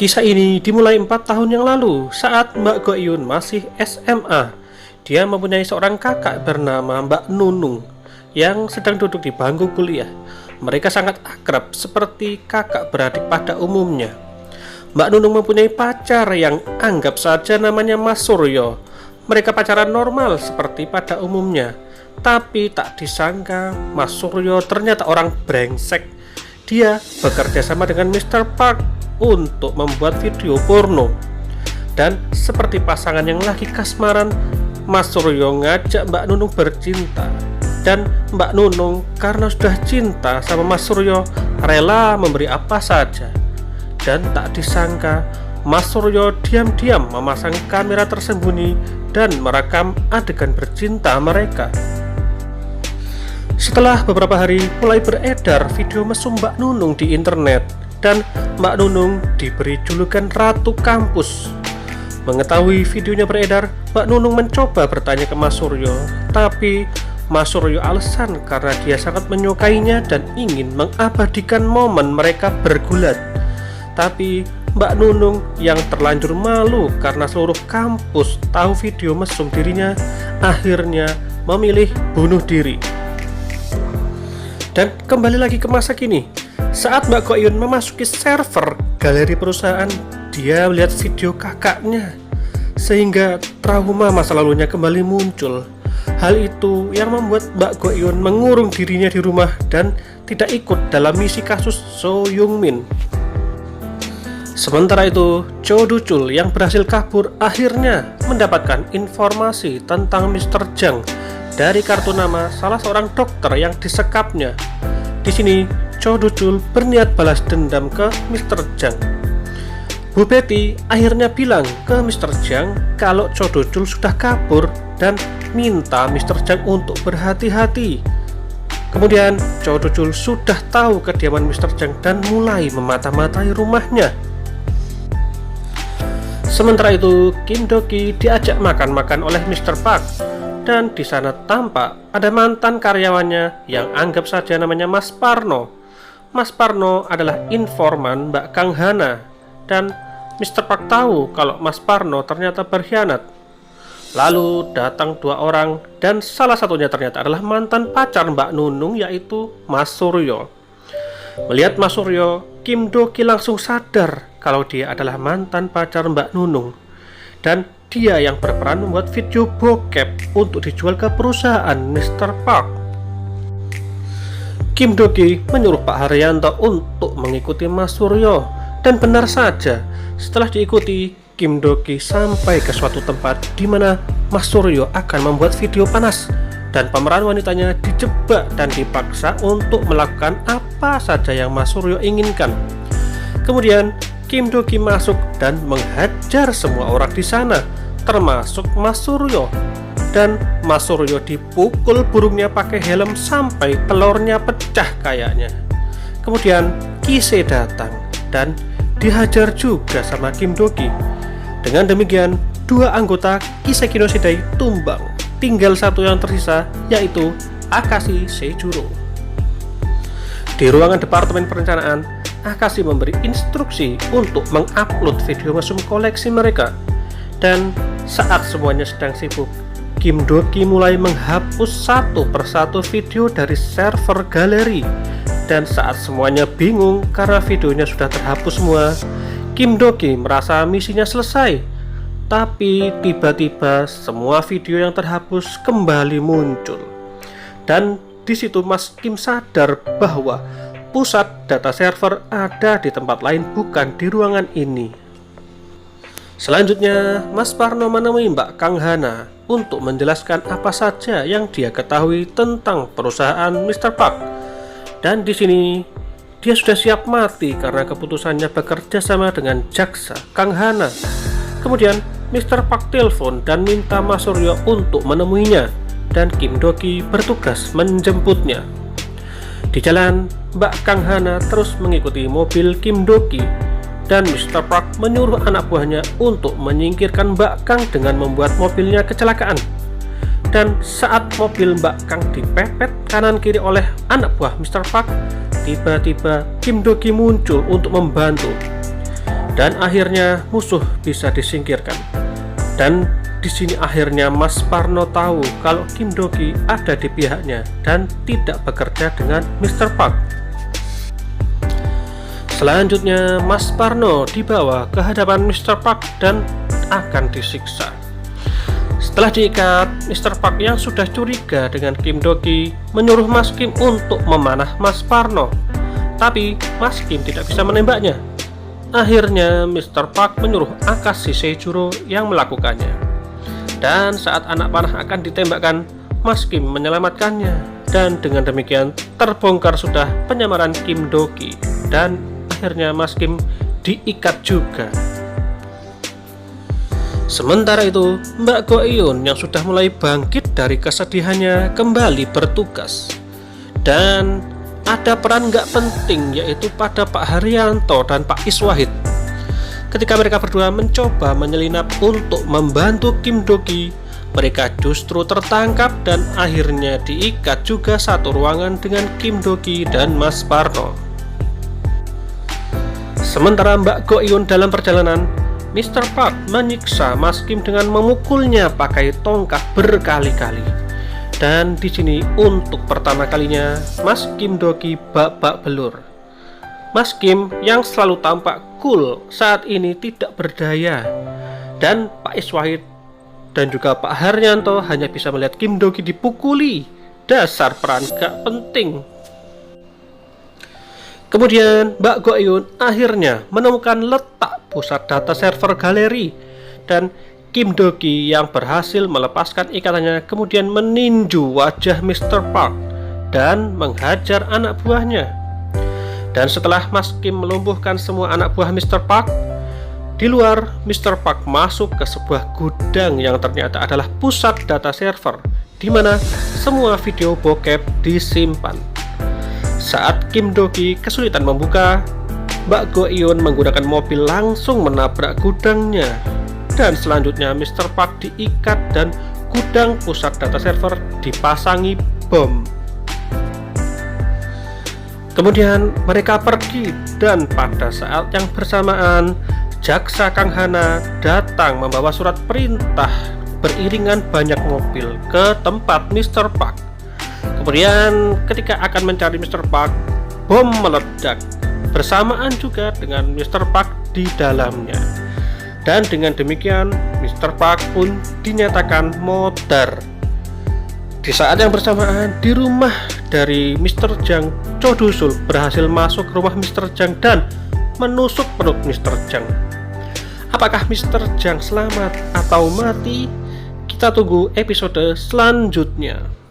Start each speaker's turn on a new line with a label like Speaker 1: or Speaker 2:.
Speaker 1: Kisah ini dimulai 4 tahun yang lalu saat Mbak Goyun masih SMA. Dia mempunyai seorang kakak bernama Mbak Nunung yang sedang duduk di bangku kuliah. Mereka sangat akrab seperti kakak beradik pada umumnya. Mbak Nunung mempunyai pacar yang anggap saja namanya Mas Suryo. Mereka pacaran normal seperti pada umumnya. Tapi tak disangka Mas Suryo ternyata orang brengsek. Dia bekerja sama dengan Mr. Park untuk membuat video porno. Dan seperti pasangan yang lagi kasmaran, Mas Suryo ngajak Mbak Nunung bercinta. Dan Mbak Nunung karena sudah cinta sama Mas Suryo rela memberi apa saja. Dan tak disangka Mas Suryo diam-diam memasang kamera tersembunyi dan merekam adegan bercinta mereka. Setelah beberapa hari mulai beredar video mesum Mbak Nunung di internet, dan Mbak Nunung diberi julukan Ratu Kampus. Mengetahui videonya beredar, Mbak Nunung mencoba bertanya ke Mas Suryo, tapi Mas Suryo alasan karena dia sangat menyukainya dan ingin mengabadikan momen mereka bergulat. Tapi Mbak Nunung yang terlanjur malu karena seluruh kampus tahu video mesum dirinya, akhirnya memilih bunuh diri. Dan kembali lagi ke masa kini, saat Mbak Goyun memasuki server galeri perusahaan, dia melihat video kakaknya, sehingga trauma masa lalunya kembali muncul. Hal itu yang membuat Mbak Goyun mengurung dirinya di rumah dan tidak ikut dalam misi kasus So Young Min. Sementara itu, Cho Du-chul yang berhasil kabur akhirnya mendapatkan informasi tentang Mr. Jang dari kartu nama salah seorang dokter yang disekapnya. Di sini, Cho Du-chul berniat balas dendam ke Mr. Jang. Bu Betty akhirnya bilang ke Mr. Jang kalau Cho Du-chul sudah kabur dan minta Mr. Jang untuk berhati-hati. Kemudian, Cho Du-chul sudah tahu kediaman Mr. Jang dan mulai memata-matai rumahnya. Sementara itu, Kim Do-ki diajak makan-makan oleh Mr. Park. Dan di sana tampak ada mantan karyawannya yang anggap saja namanya Mas Parno. Mas Parno adalah informan Mbak Kang Hana. Dan Mr. Park tahu kalau Mas Parno ternyata berkhianat. Lalu datang 2 orang dan salah satunya ternyata adalah mantan pacar Mbak Nunung, yaitu Mas Suryo. Melihat Mas Suryo, Kim Do-ki langsung sadar kalau dia adalah mantan pacar Mbak Nunung. Dan dia yang berperan membuat video bokep untuk dijual ke perusahaan Mr. Park. Kim Do-ki menyuruh Pak Haryanto untuk mengikuti Mas Suryo. Dan benar saja, setelah diikuti, Kim Do-ki sampai ke suatu tempat di mana Mas Suryo akan membuat video panas. Dan pemeran wanitanya dijebak dan dipaksa untuk melakukan apa saja yang Mas Suryo inginkan. Kemudian Kim Do-ki masuk dan menghajar semua orang di sana, termasuk Mas Suryo. Dan Mas Suryo dipukul burungnya pakai helm sampai telurnya pecah kayaknya. Kemudian Kise datang dan dihajar juga sama Kim Do-ki. Dengan demikian, 2 anggota Kiseki no Shidai tumbang. Tinggal 1 yang tersisa, yaitu Akashi Seijuro. Di ruangan departemen perencanaan, Akashi memberi instruksi untuk mengupload video mesum koleksi mereka. Dan saat semuanya sedang sibuk, Kim Do-ki mulai menghapus satu persatu video dari server galeri. Dan saat semuanya bingung karena videonya sudah terhapus semua, Kim Do-ki merasa misinya selesai. Tapi tiba-tiba semua video yang terhapus kembali muncul. Dan di situ Mas Kim sadar bahwa pusat data server ada di tempat lain, bukan di ruangan ini. Selanjutnya, Mas Parno menemui Mbak Kang Hana untuk menjelaskan apa saja yang dia ketahui tentang perusahaan Mr. Park. Dan di sini dia sudah siap mati karena keputusannya bekerja sama dengan jaksa Kang Hana. Kemudian Mr. Park telepon dan minta Mas Suryo untuk menemuinya, dan Kim Do-ki bertugas menjemputnya. Di jalan, Mbak Kang Hana terus mengikuti mobil Kim Do-ki, dan Mr. Park menyuruh anak buahnya untuk menyingkirkan Mbak Kang dengan membuat mobilnya kecelakaan. Dan saat mobil Mbak Kang dipepet kanan kiri oleh anak buah Mr. Park, tiba-tiba Kim Do-ki muncul untuk membantu. dan akhirnya musuh bisa disingkirkan. Dan di sini akhirnya Mas Parno tahu kalau Kim Do-ki ada di pihaknya dan tidak bekerja dengan Mr. Park. Selanjutnya Mas Parno dibawa ke hadapan Mr. Park dan akan disiksa. Setelah diikat, Mr. Park yang sudah curiga dengan Kim Do-ki menyuruh Mas Kim untuk memanah Mas Parno. Tapi Mas Kim tidak bisa menembaknya. Akhirnya Mr. Park menyuruh Akashi Seijuro yang melakukannya. Dan saat anak panah akan ditembakkan, Mas Kim menyelamatkannya. Dan dengan demikian terbongkar sudah penyamaran Kim Do-ki. Dan akhirnya Mas Kim diikat juga. Sementara itu, Mbak Go Eun yang sudah mulai bangkit dari kesedihannya kembali bertugas. Dan ada peran nggak penting yaitu pada Pak Haryanto dan Pak Iswahid. Ketika mereka berdua mencoba menyelinap untuk membantu Kim Do-ki, mereka justru tertangkap dan akhirnya diikat juga satu ruangan dengan Kim Do-ki dan Mas Parno. Sementara Mbak Go Eun dalam perjalanan, Mr. Park menyiksa Mas Kim dengan memukulnya pakai tongkat berkali-kali. Dan di sini untuk pertama kalinya Mas Kim Do-ki babak belur. Mas Kim yang selalu tampak cool saat ini tidak berdaya. Dan Pak Iswahid dan juga Pak Haryanto hanya bisa melihat Kim Do-ki dipukuli. Dasar peran gak penting. Kemudian Mbak Go Eun akhirnya menemukan letak pusat data server galeri. Dan Kim Do-ki yang berhasil melepaskan ikatannya kemudian meninju wajah Mr. Park dan menghajar anak buahnya. Dan setelah Mas Kim melumpuhkan semua anak buah Mr. Park, di luar Mr. Park masuk ke sebuah gudang yang ternyata adalah pusat data server di mana semua video bokep disimpan. Saat Kim Do-ki kesulitan membuka, Mbak Go Eun menggunakan mobil langsung menabrak gudangnya. Dan selanjutnya Mr. Park diikat dan gudang pusat data server dipasangi bom. Kemudian mereka pergi dan pada saat yang bersamaan Jaksa Kang Hana datang membawa surat perintah beriringan banyak mobil ke tempat Mr. Park. Kemudian ketika akan mencari Mr. Park, bom meledak bersamaan juga dengan Mr. Park di dalamnya. Dan dengan demikian Mr. Park pun dinyatakan modar. Di saat yang bersamaan di rumah dari Mr. Jang, Cho Do-sul berhasil masuk ke rumah Mr. Jang dan menusuk perut Mr. Jang. Apakah Mr. Jang selamat atau mati? Kita tunggu episode selanjutnya.